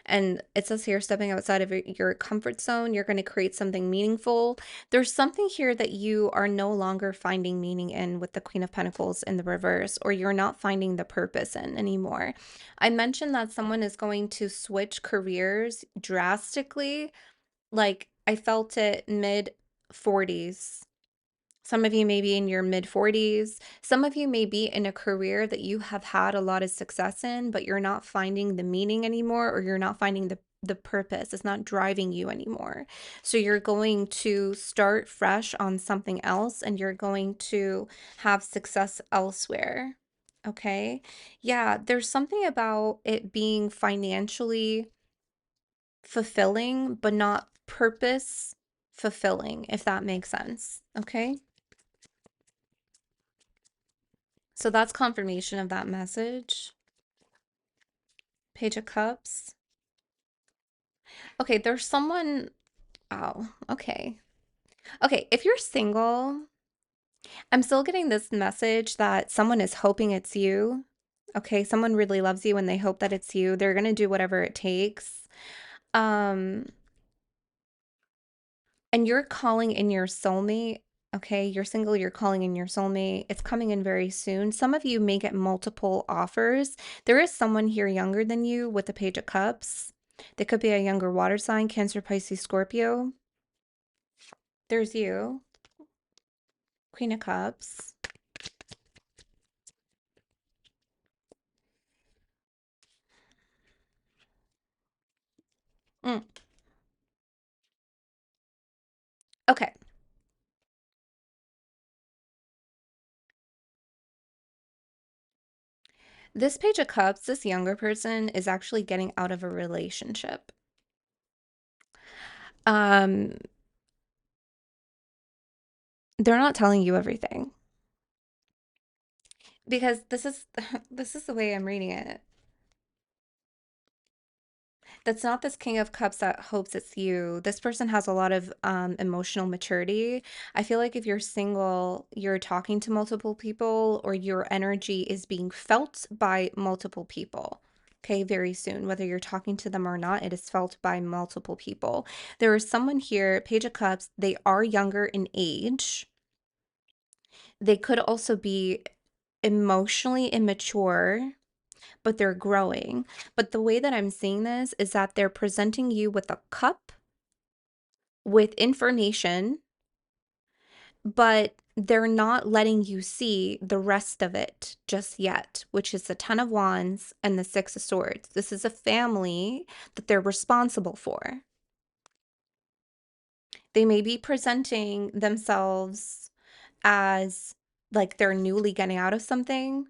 And it says here, stepping outside of your comfort zone, you're going to create something meaningful. There's something here that you are no longer finding meaning in with the Queen of Pentacles in the reverse, or you're not finding the purpose in anymore. I mentioned that someone is going to switch careers drastically. Like I felt it mid 40s Some of you may be in your mid 40s. Some of you may be in a career that you have had a lot of success in, but you're not finding the meaning anymore, or you're not finding the purpose. It's not driving you anymore. So you're going to start fresh on something else, and you're going to have success elsewhere. Okay? Yeah, there's something about it being financially fulfilling, but not purpose fulfilling, if that makes sense. Okay? So that's confirmation of that message. Page of Cups. Okay, there's someone. Oh, okay. Okay, if you're single, I'm still getting this message that someone is hoping it's you. Okay, someone really loves you and they hope that it's you. They're gonna do whatever it takes. Um, and you're calling in your soulmate. Okay, you're single, you're calling in your soulmate. It's coming in very soon. Some of you may get multiple offers. There is someone here younger than you with the Page of Cups. They could be a younger water sign, Cancer, Pisces, Scorpio. There's you, Queen of Cups. Mm, okay. This Page of Cups, this younger person is actually getting out of a relationship. Um, they're not telling you everything because this is this is the way I'm reading it. That's not this King of Cups that hopes it's you. This person has a lot of emotional maturity. I feel like if you're single, you're talking to multiple people, or your energy is being felt by multiple people. Okay, very soon, whether you're talking to them or not, it is felt by multiple people. There is someone here, Page of Cups, they are younger in age. They could also be emotionally immature, but they're growing. But the way that I'm seeing this is that they're presenting you with a cup with information, but they're not letting you see the rest of it just yet, which is the Ten of Wands and the Six of Swords. This is a family that they're responsible for. They may be presenting themselves as like they're newly getting out of something,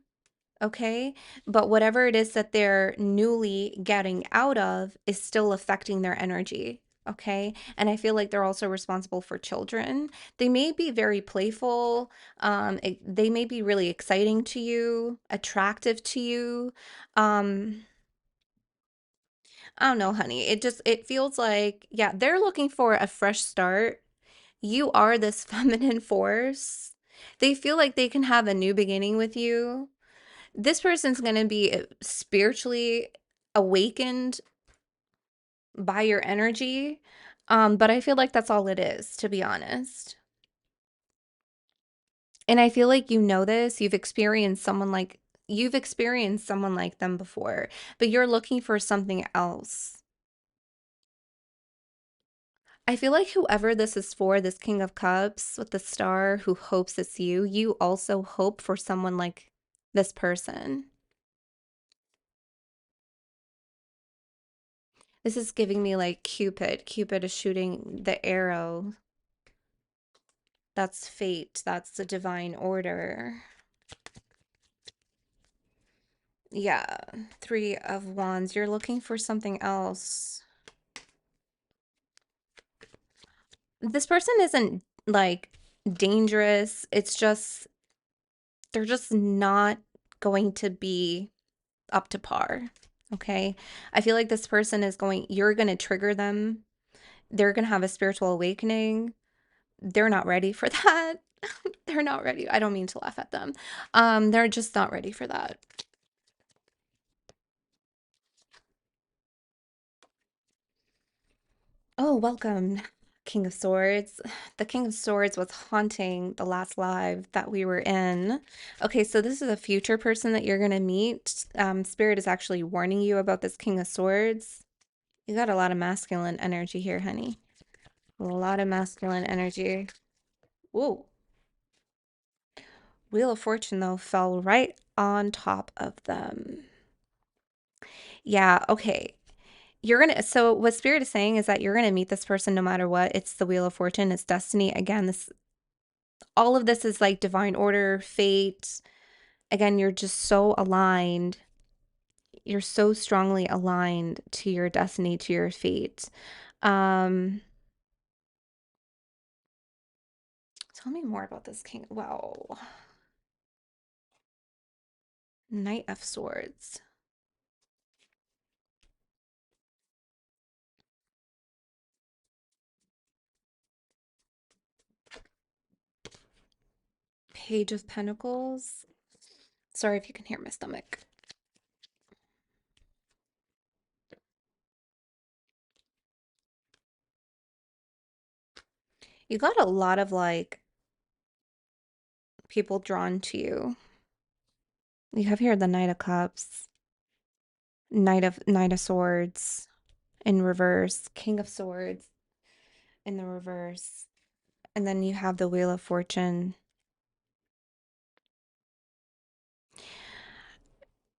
okay? But whatever it is that they're newly getting out of is still affecting their energy, okay? And I feel like they're also responsible for children. They may be very playful. They may be really exciting to you, attractive to you. Um, I don't know, honey. It feels like, yeah, they're looking for a fresh start. You are this feminine force. They feel like they can have a new beginning with you. This person's going to be spiritually awakened by your energy. But I feel like that's all it is, to be honest. And I feel like you know this, you've experienced someone like them before, but you're looking for something else. I feel like whoever this is for, this King of Cups with the star who hopes it's you, you also hope for someone like this person. This is giving me like Cupid. Cupid is shooting the arrow. That's fate. That's the divine order. Yeah, Three of Wands. You're looking for something else. This person isn't like dangerous. It's just, they're just not going to be up to par. Okay. I feel like this person is you're going to trigger them. They're going to have a spiritual awakening. They're not ready for that. They're not ready. I don't mean to laugh at them. They're just not ready for that. Oh, welcome, King of Swords. The King of Swords was haunting the last live that we were in. Okay, so this is a future person that you're going to meet. Spirit is actually warning you about this King of Swords. You got a lot of masculine energy here, honey. A lot of masculine energy. Whoa. Wheel of Fortune, though, fell right on top of them. Yeah, okay. So what Spirit is saying is that you're gonna meet this person no matter what. It's the Wheel of Fortune, it's destiny. Again, all of this is like divine order, fate. Again, you're just so aligned. You're so strongly aligned to your destiny, to your fate. Tell me more about this king. Wow. Knight of Swords. Page of Pentacles. Sorry if you can hear my stomach. You got a lot of like people drawn to you. You have here the Knight of Cups, Knight of Swords in reverse, King of Swords in the reverse, and then you have the Wheel of Fortune.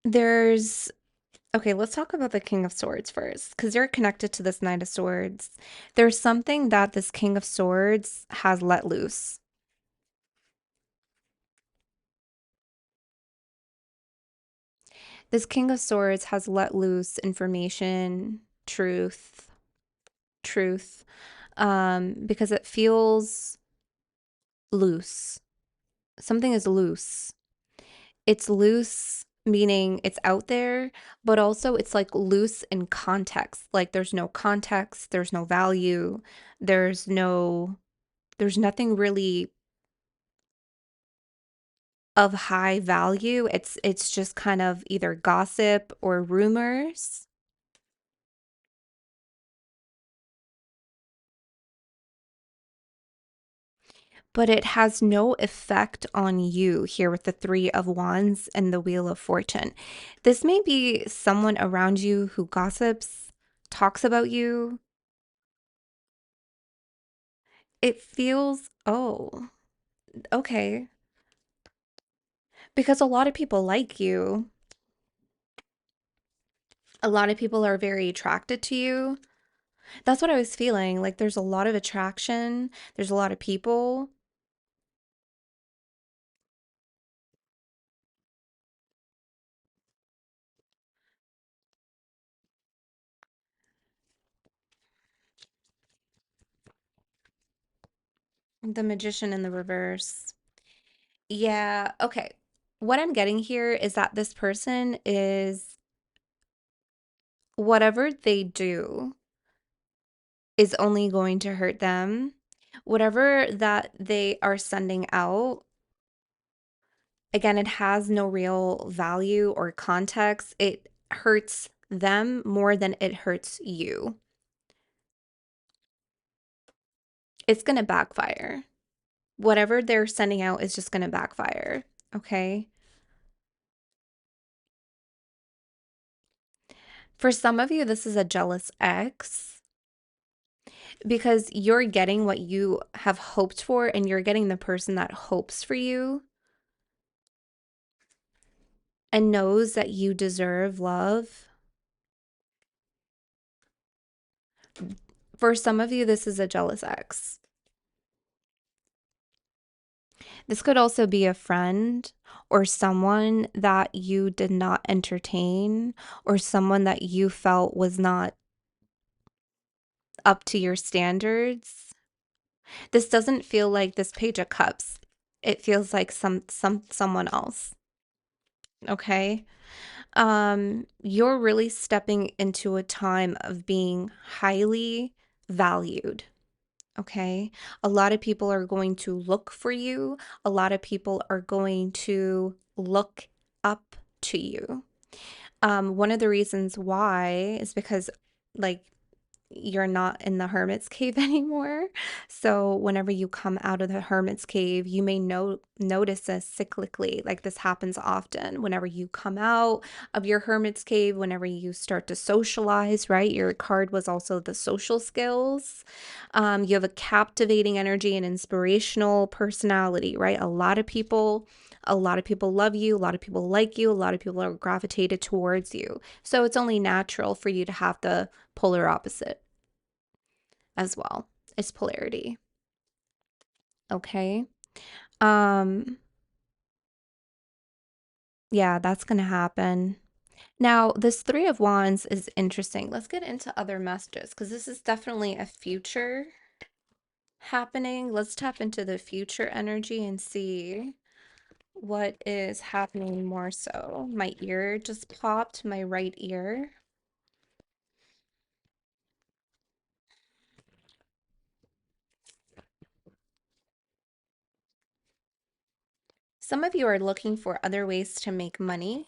There's Okay, let's talk about the King of Swords first, because you're connected to this Knight of Swords. There's something that this King of Swords has let loose. This King of Swords has let loose information, truth, because it feels loose. Something is loose. It's loose, meaning it's out there, but also it's like loose in context. Like there's no context, there's no value, there's nothing really of high value. It's just kind of either gossip or rumors. But it has no effect on you here with the Three of Wands and the Wheel of Fortune. This may be someone around you who gossips, talks about you. It feels, oh, okay. Because a lot of people like you. A lot of people are very attracted to you. That's what I was feeling. Like there's a lot of attraction, there's a lot of people. The Magician in the reverse. Yeah, okay. What I'm getting here is that this person is whatever they do is only going to hurt them. Whatever that they are sending out, again, it has no real value or context. It hurts them more than it hurts you. It's going to backfire. Whatever they're sending out is just going to backfire. Okay. For some of you, this is a jealous ex because you're getting what you have hoped for and you're getting the person that hopes for you and knows that you deserve love. For some of you, this is a jealous ex. This could also be a friend or someone that you did not entertain or someone that you felt was not up to your standards. This doesn't feel like this Page of Cups. It feels like someone else. Okay? You're really stepping into a time of being highly valued. Okay. A lot of people are going to look for you. A lot of people are going to look up to you. One of the reasons why is because, like, you're not in the hermit's cave anymore. So whenever you come out of the hermit's cave, you may notice this cyclically. Like this happens often. Whenever you come out of your hermit's cave, whenever you start to socialize, right? Your card was also the social skills. You have a captivating energy and inspirational personality, right? A lot of people love you, a lot of people like you, a lot of people are gravitated towards you. So it's only natural for you to have the polar opposite as well. It's polarity. Okay. Um, yeah, that's gonna happen. Now, this Three of Wands is interesting. Let's get into other messages because this is definitely a future happening. Let's tap into the future energy and see what is happening more so. My ear just popped, my right ear. Some of you are looking for other ways to make money.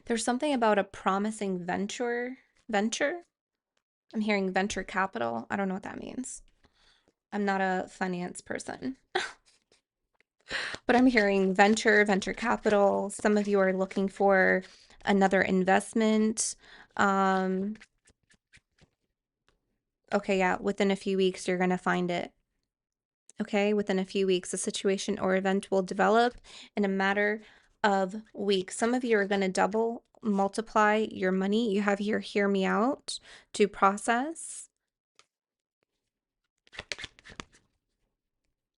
There's something about a promising venture. I'm hearing venture capital. I don't know what that means. I'm not a finance person, but I'm hearing venture capital. Some of you are looking for another investment. Um, okay, yeah, within a few weeks, you're going to find it. Okay, within a few weeks, a situation or event will develop in a matter of weeks. Some of you are going to double, multiply your money. You have here, hear me out, to process.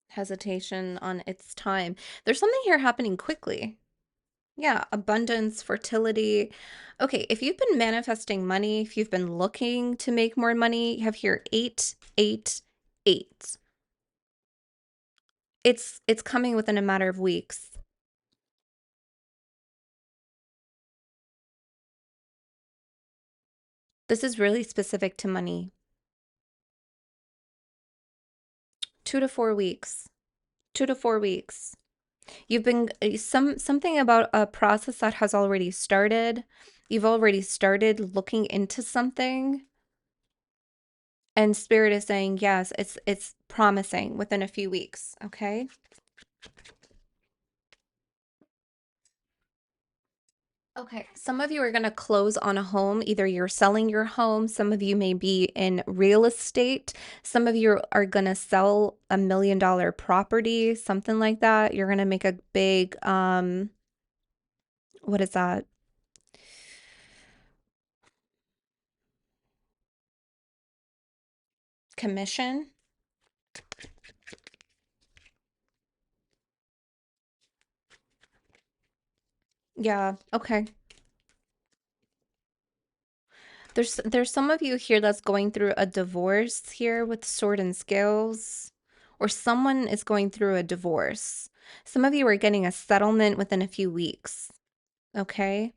Hesitation on its time. There's something here happening quickly. Yeah, abundance, fertility. Okay, if you've been manifesting money, if you've been looking to make more money, you have here 888. It's coming within a matter of weeks. This is really specific to money. 2 to 4 weeks. 2 to 4 weeks. You've been something about a process that has already started. You've already started looking into something. And Spirit is saying, yes, it's promising within a few weeks, okay? Okay, some of you are going to close on a home. Either you're selling your home, some of you may be in real estate, some of you are going to sell $1 million property, something like that. You're going to make a big, what is that? Commission? Yeah, okay. There's some of you here that's going through a divorce here with sword and scales, or someone is going through a divorce. Some of you are getting a settlement within a few weeks. Okay.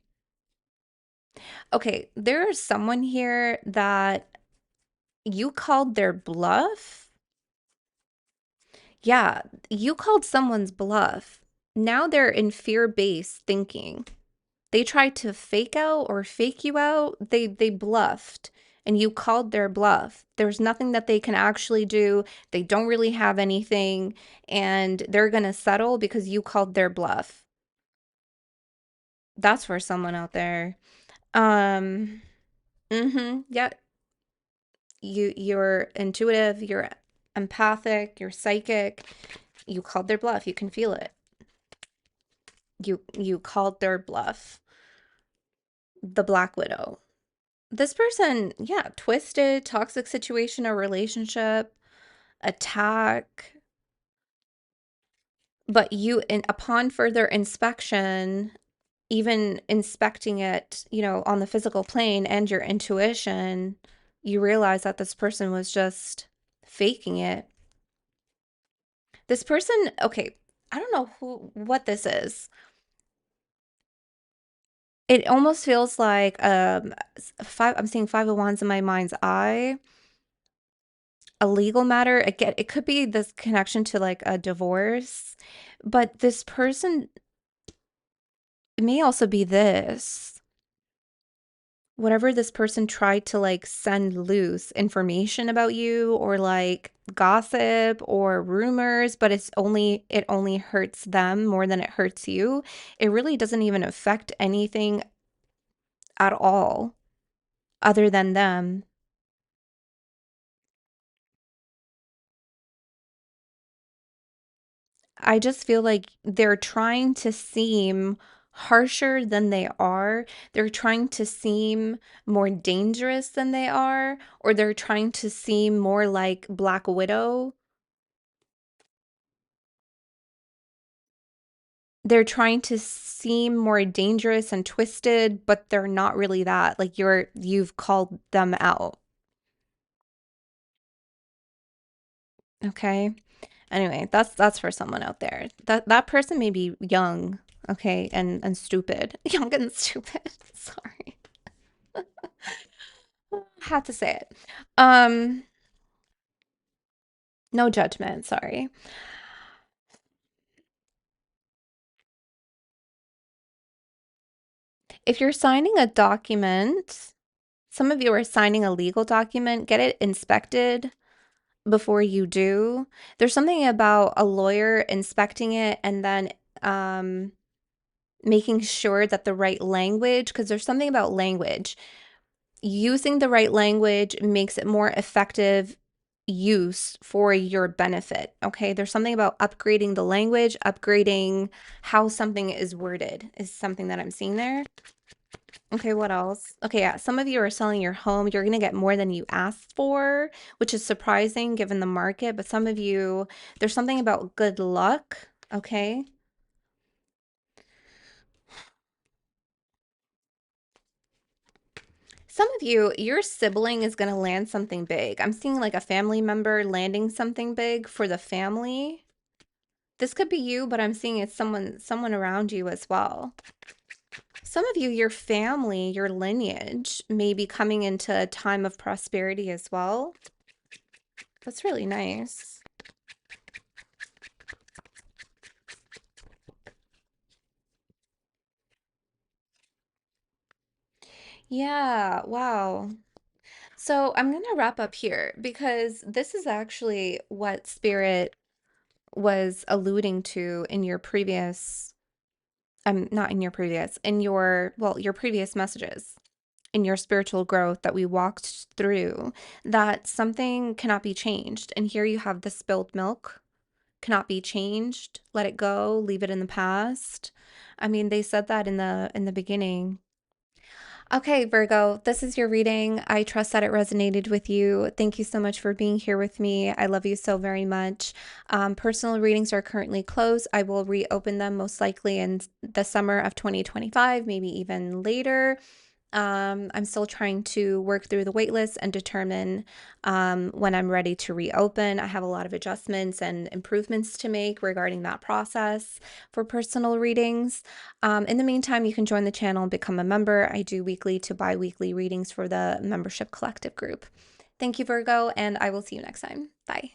Okay, there's someone here that you called their bluff. Yeah, you called someone's bluff. Now they're in fear-based thinking. They tried to fake out or fake you out. They bluffed and you called their bluff. There's nothing that they can actually do. They don't really have anything and they're going to settle because you called their bluff. That's for someone out there. Um yeah, you're intuitive, you're empathic, you're psychic. You called their bluff. You can feel it. You called their bluff. The Black Widow. This person, yeah, twisted, toxic situation or relationship, attack. But upon further inspection, even inspecting it, on the physical plane and your intuition, you realize that this person was just faking it. This person, okay, I don't know what this is. It almost feels like I'm seeing Five of Wands in my mind's eye. A legal matter. Again, it could be this connection to like a divorce, but this person, it may also be this. whatever this person tried to like send loose information about you or like gossip or rumors, but it only hurts them more than it hurts you. It really doesn't even affect anything at all other than them. I just feel like they're trying to seem harsher than they are. They're trying to seem more dangerous than they are, or they're trying to seem more like Black Widow. They're trying to seem more dangerous and twisted, but they're not really that. Like you've called them out. Okay? Anyway, that's for someone out there. That person may be young, okay, and stupid. Young and stupid. Sorry. Had to say it. Um, no judgment, sorry. If you're signing a document, some of you are signing a legal document, get it inspected before you do. There's something about a lawyer inspecting it and then um, making sure that the right language, because there's something about language. Using the right language makes it more effective use for your benefit. Okay. There's something about upgrading the language, upgrading how something is worded is something that I'm seeing there. Okay, what else? Okay, yeah, some of you are selling your home. You're going to get more than you asked for, which is surprising given the market. But some of you, there's something about good luck. Okay. Some of you, your sibling is going to land something big. I'm seeing like a family member landing something big for the family. This could be you, but I'm seeing it's someone around you as well. Some of you, your family, your lineage may be coming into a time of prosperity as well. That's really nice. Yeah, wow. So I'm going to wrap up here because this is actually what Spirit was alluding to in your previous, not in your previous, in your, well, your previous messages, in your spiritual growth that we walked through, that something cannot be changed. And here you have the spilled milk, cannot be changed, let it go, leave it in the past. I mean, they said that in the beginning. Okay, Virgo, this is your reading. I trust that it resonated with you. Thank you so much for being here with me. I love you so very much. Personal readings are currently closed. I will reopen them most likely in the summer of 2025, maybe even later. I'm still trying to work through the waitlist and determine when I'm ready to reopen. I have a lot of adjustments and improvements to make regarding that process for personal readings. In the meantime, you can join the channel and become a member. I do weekly to bi-weekly readings for the membership collective group. Thank you, Virgo, and I will see you next time. Bye.